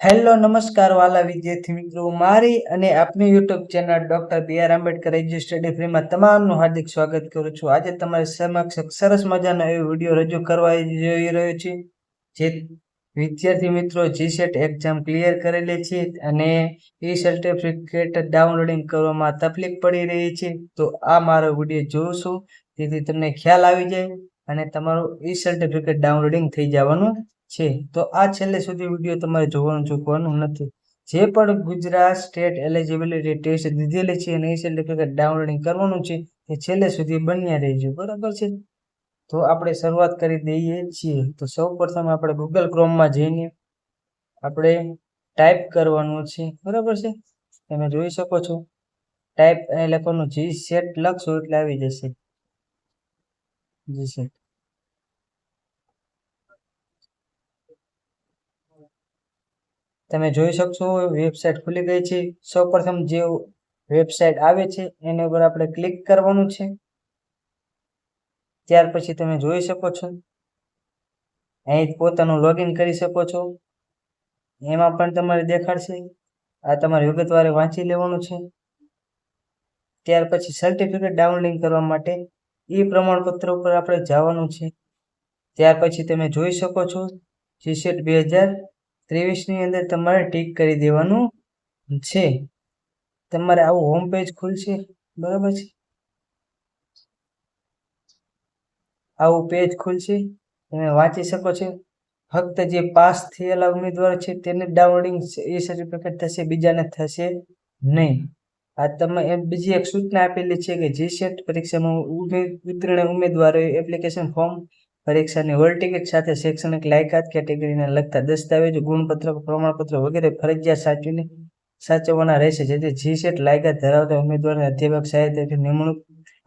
Hello નમસ્કાર વાલા વિદ્યાર્થી મિત્રો, મારી અને આપની યુટ્યુબ ચેનલ ડોક્ટર બી.આર. આંબેડકર એજ્યુસ્ટડી ફ્રીમાં તમામનું હાર્દિક સ્વાગત કરું છું. આજે તમારી સમક્ષ એક સરસ મજાનો એવો વિડીયો રજૂ કરવા જઈ રહ્યો છે. જે વિદ્યાર્થી મિત્રો જીસેટ એક્ઝામ ક્લિયર કરેલી છે અને એ સર્ટિફિકેટ ડાઉનલોડિંગ કરવામાં તકલીફ પડી રહી છે, તો આ મારો વિડીયો જોશો તેથી તમને ખ્યાલ આવી જાય અને તમારું એ સર્ટિફિકેટ ડાઉનલોડિંગ થઈ જવાનું છે. તો આ છેલ્લે સુધી વિડીયો તમારે જોવાનું ચૂકવાનું નથી. જે પણ ગુજરાત સ્ટેટ એલિજિબિલિટી ટેસ્ટ દીધેલી છે અને એ સર્ટિફિકેટ ડાઉનલોડિંગ કરવાનું છે એ છેલ્લે સુધી બન્યા રહેજો, બરાબર છે. તો આપણે શરૂઆત કરી દઈએ છીએ. તો સૌ પ્રથમ આપણે ગૂગલ ક્રોમમાં જઈને આપણે ટાઈપ કરવાનું છે, બરાબર છે. તમે જોઈ શકો છો ટાઈપ અહીં લખવાનું જીસેટ લખશો એટલે આવી જશે જીસેટ. તમે જોઈ શકશો વેબસાઇટ ખુલી ગઈ છે. સૌપ્રથમ જે વેબસાઇટ આવે છે એના ઉપર આપણે ક્લિક કરવાનું છે. ત્યાર પછી તમે જોઈ શકો છો અહીં પોતાનું લોગિન કરી શકો છો. એમાં પણ તમારે દેખાડશે. આ તમારે વિગતવાર વાંચી લેવાનું છે. ત્યાર પછી સર્ટિફિકેટ ડાઉનલોડિંગ કરવા માટે એ પ્રમાણપત્ર ઉપર આપણે જવાનું છે. ત્યાર પછી તમે જોઈ શકો છો જીસેટ 2023ની અંદર તમારે ટીક કરી દેવાનું છે. તમારે આવું હોમ પેજ ખુલશે, બરાબર છે. આવું પેજ ખુલશે, તમે વાંચી શકો છો. ફક્ત જે પાસ થયેલા ઉમેદવાર છે તેને ડાઉનલોડિંગ એ સર્ટિફિકેટ થશે, બીજાને થશે નહીં. આ તમે બીજી એક સૂચના આપેલી છે કે જીસેટ પરીક્ષામાં ઉત્તીર્ણ ઉમેદવારોએ એપ્લિકેશન ફોર્મ, પરીક્ષાની હોલ ટિકિટ સાથે શૈક્ષણિક લાયકાત કેટેગરીને લગતા દસ્તાવેજો, ગુણપત્ર, પ્રમાણપત્ર વગેરે ફરજિયાત સાચવવાના રહેશે. જેથી જીસેટ લાયકાત ધરાવતા ઉમેદવારને અધ્યાપક સહાયક તરીકે નિમણૂક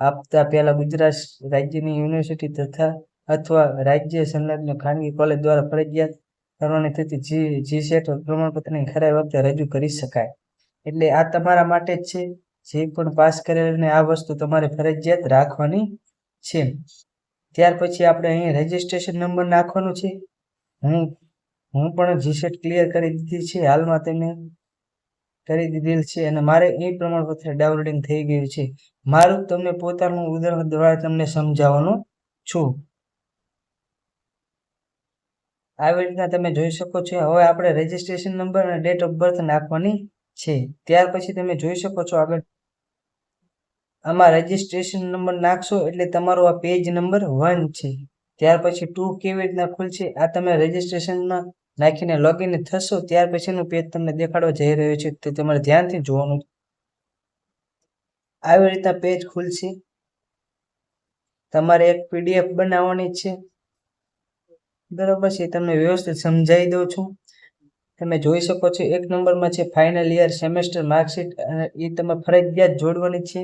આપતા પહેલા ગુજરાત રાજ્યની યુનિવર્સિટી તથા અથવા રાજ્ય સંલગ્ન ખાનગી કોલેજ દ્વારા ફરજિયાત કરવાની થતી જીસેટ પ્રમાણપત્રની ખરાઈ વખતે રજૂ કરી શકાય. એટલે આ તમારા માટે જ છે. જે પણ પાસ કરેલને આ વસ્તુ તમારે ફરજિયાત રાખવાની છે. ત્યાર પછી આપણે અહીં રજીસ્ટ્રેશન નંબર નાખવાનું છે. હું પણ જીસેટ ક્લિયર કરી દીધી છે, હાલમાં તમે કરી દીધેલ છે અને મારે એ પ્રમાણપત્ર ડાઉનલોડિંગ થઈ ગયું છે. મારું તમને પોતાનું ઉદાહરણ દ્વારા તમને સમજાવવાનું છું. આવી રીતના તમે જોઈ શકો છો. હવે આપણે રજીસ્ટ્રેશન નંબર અને ડેટ ઓફ બર્થ નાખવાની છે. ત્યાર પછી તમે જોઈ શકો છો આગળ આમાં રજીસ્ટ્રેશન નંબર નાખશો એટલે તમારો આ પેજ નંબર 1 છે. ત્યાર પછી 2 કેવી રીતના ખુલશે, આ તમે રજીસ્ટ્રેશનમાં નાખીને લોગિન થશો ત્યાર પછીનું પેજ તમને દેખાડવા જઈ રહ્યું છે, તો તમારે ધ્યાનથી જોવાનું. આવી રીતના પેજ ખુલશે. તમારે એક પીડીએફ બનાવવાની છે, બરાબર છે. તમને વ્યવસ્થિત સમજાવી દઉં છું. તમે જોઈ શકો છો 1 નંબરમાં છે ફાઇનલ યર સેમેસ્ટર માર્કશીટ, એ તમે ફરજિયાત જોડવાની છે.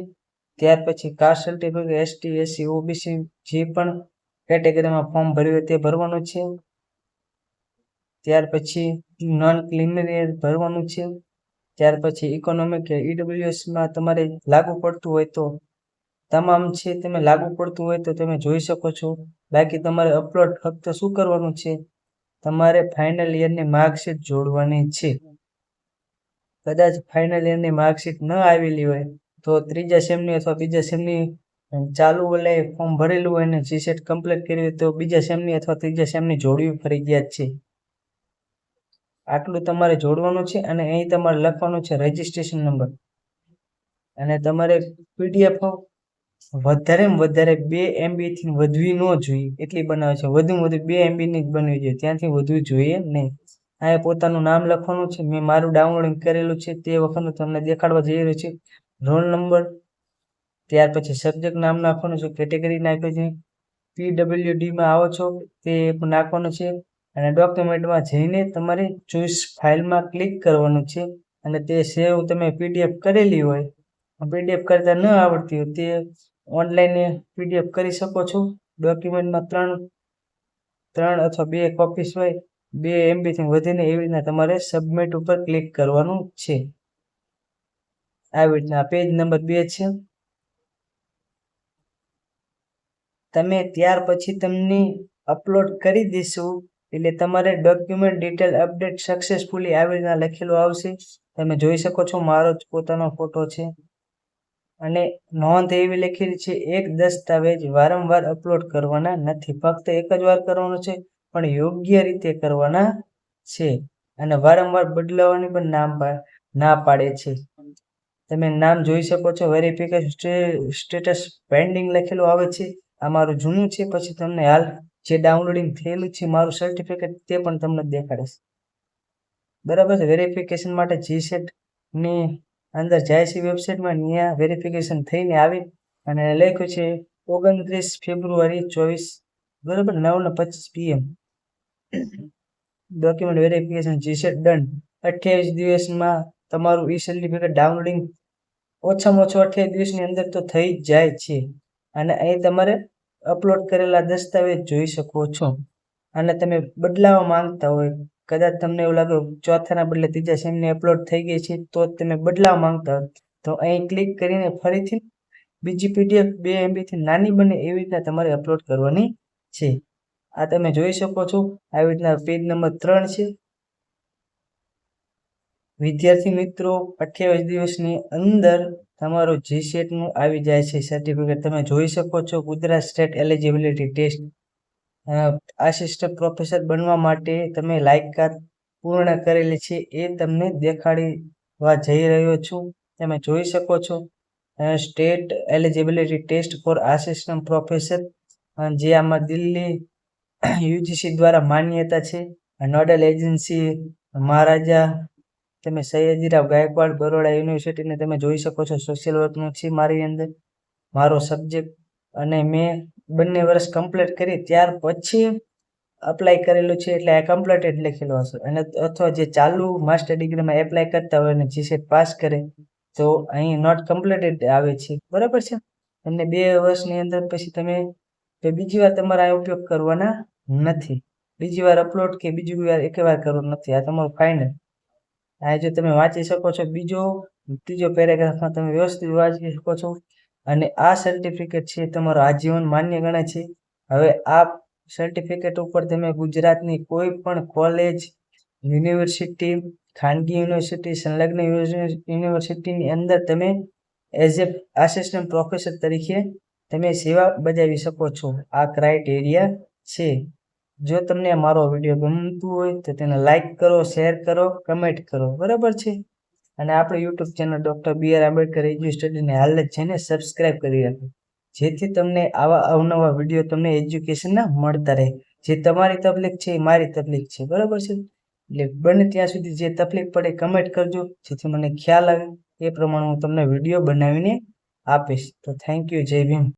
ત્યાર પછી caste certificate, ST, SC, OBC જે પણ કેટેગરીમાં ફોર્મ ભર્યું તે ભરવાનું છે. ત્યાર પછી નોન ક્રિમિનલ ભરવાનું છે. ત્યાર પછી ઇકોનોમિક કે ઈડબ્લ્યુએસમાં તમારે લાગુ પડતું હોય તો તમામ છે, તમે લાગુ પડતું હોય તો તમે જોઈ શકો છો. બાકી તમારે અપલોડ ફક્ત શું કરવાનું છે, તમારે ફાઇનલ યરની માર્કશીટ જોડવાની છે. કદાચ ફાઇનલ યરની માર્કશીટ ન આવેલી હોય તો ત્રીજા સેમની અથવા બીજા સેમની ચાલુ ફોર્મ ભરેલું હોય ને જીસેટ કમ્પ્લીટ કર્યું હોય તો બીજા સેમની અથવા ત્રીજા સેમની જોડવી ફરજિયાત છે. આટલું તમારે જોડવાનું છે અને અહીં તમારે લખવાનું છે રજીસ્ટ્રેશન નંબર. અને તમારે પીડીએફ વધારેમાં વધારે 2 MB થી વધવી ન જોઈએ, એટલી બનાવે છે. વધુમાં વધુ 2 MB ની જ બનવી જોઈએ, ત્યાંથી વધુ જોઈએ નહીં. અહીંયા પોતાનું નામ લખવાનું છે. મેં મારું ડાઉનલોડિંગ કરેલું છે તે વખતનું તમને દેખાડવા જઈ રહ્યું છે. રોલ નંબર, ત્યાર પછી સબ્જેક્ટ નામ નાખવાનું છે, કેટેગરી નાખી છે, PWDમાં આવો છો તે નાખવાનું છે. અને ડોક્યુમેન્ટમાં જઈને તમારે ચોઈસ ફાઇલમાં ક્લિક કરવાનું છે અને તે સેવ તમે પીડીએફ કરેલી હોય, પીડીએફ કરતા ન આવડતી હોય તે ઓનલાઈન પીડીએફ કરી શકો છો. ડોક્યુમેન્ટમાં 3 અથવા 2 કોપીસ હોય, 2 MB થી વધીને એવી રીતના તમારે સબમિટ ઉપર ક્લિક કરવાનું છે. આવી રીતના પેજ નંબર 2 છે. તમે ત્યાર પછી તમને અપલોડ કરી દેશો એટલે તમારે ડોક્યુમેન્ટ ડિટેલ અપડેટ સક્સેસફુલી આવી રીતના લખેલું આવશે. તમે જોઈ શકો છો મારો જ પોતાનો ફોટો છે. અને નોંધ એવી લખેલી છે, એક દસ્તાવેજ વારંવાર અપલોડ કરવાના નથી, ફક્ત એક જ વાર કરવાનો છે, પણ યોગ્ય રીતે કરવાના છે. અને વારંવાર બદલાવાની પણ ના પાડે છે. તમે નામ જોઈ શકો છો. વેરિફિકેશન સ્ટેટસ પેન્ડિંગ લખેલું આવે છે. આ મારું જૂનું છે. પછી તમને હાલ જે ડાઉનલોડિંગ થયેલું છે મારું સર્ટિફિકેટ તે પણ તમને દેખાડશે. બરાબર છે. વેરિફિકેશન માટે GSET ની અંદર જાય છે વેબસાઇટમાં, ત્યાં વેરિફિકેશન થઈને આવી અને લખ્યું છે 29 ફેબ્રુઆરી 24 બરાબર 9:25 PM document verification GSET done. 28 દિવસમાં તમારું સર્ટિફિકેટ ડાઉનલોડિંગ ઓછામાં ઓછું 28 દિવસની અંદર તો થઈ જ જાય છે. અને અહીં તમારે અપલોડ કરેલા દસ્તાવેજ જોઈ શકો છો. અને તમે બદલાવા માંગતા હોય, કદાચ તમને એવું લાગે ચોથાના બદલે ત્રીજા સેમની અપલોડ થઈ ગઈ છે, તો તમે બદલાવા માંગતા હોય તો અહીં ક્લિક કરીને ફરીથી બીજી PDF 2 MB થી નાની બને એવી રીતના તમારે અપલોડ કરવાની છે. આ તમે જોઈ શકો છો. આવી રીતના પેજ નંબર 3 છે. વિદ્યાર્થી મિત્રો, 28 દિવસની અંદર તમારું GSET નું આવી જાય છે સર્ટિફિકેટ. તમે જોઈ શકો છો. Gujarat state eligibility test assistant professor બનવા માટે તમે લાયકાત પૂર્ણ કરેલી છે એ તમને દેખાડવા જઈ રહ્યો છું. તમે જોઈ શકો છો state eligibility test for assistant professor, જે આમાં દિલ્હી UGC દ્વારા માન્યતા છે. નોડલ એજન્સી મહારાજા તમે સયાજીરાવ ગાયકવાડ બરોડા યુનિવર્સિટીને તમે જોઈ શકો છો. સોશિયલ વર્કનું છે મારી અંદર મારો સબ્જેક્ટ. અને મેં બંને વર્ષ કમ્પ્લીટ કરી ત્યાર પછી અપ્લાય કરેલું છે, એટલે આ કમ્પ્લીટેડ લખેલું હશે. અને અથવા જે ચાલુ માસ્ટર ડિગ્રીમાં એપ્લાય કરતા હોય અને GSET પાસ કરે તો અહીં નોટ કમ્પ્લીટેડ આવે છે. બરાબર છે. તમને 2 વર્ષની અંદર પછી તમે બીજી વાર તમારે આ ઉપયોગ કરવાના નથી. બીજી વાર અપલોડ કે બીજી વાર એક વાર કરવાનું નથી. આ તમારું ફાઇનલ. આ જો તમે વાંચી શકો છો. ત્રીજો પેરેગ્રાફમાં તમે વ્યવસ્થિત વાંચી શકો છો. અને આ સર્ટિફિકેટ છે તમારો આજીવન માન્ય ગણાય છે. હવે આ સર્ટિફિકેટ ઉપર તમે ગુજરાતની કોઈ પણ કોલેજ, યુનિવર્સિટી, ખાનગી યુનિવર્સિટી, સંલગ્ન યુનિવર્સિટીની અંદર તમે એઝ એ આસિસ્ટન્ટ પ્રોફેસર તરીકે તમે સેવા બજાવી શકો છો. આ ક્રાઇટેરિયા છે. જો તમને મારો વિડીયો ગમતું હોય તો તેને લાઈક કરો, શેર કરો, કમેન્ટ કરો. બરાબર છે. અને આપણે YouTube channel doctor BR Ambedkar એજ્યુસ્ટડીને હાલ જ છે ને સબસ્ક્રાઇબ કરી રાખો, જેથી તમને આવા અવનવા વિડીયો તમને એજ્યુકેશનના મળતા રહે. જે તમારી તકલીફ છે એ મારી તકલીફ છે. બરાબર છે. એટલે બને ત્યાં સુધી જે તકલીફ પડે કમેન્ટ કરજો, જેથી મને ખ્યાલ આવે એ પ્રમાણે હું તમને વિડીયો બનાવીને આપીશ. તો થેન્ક યુ. જય ભીમ.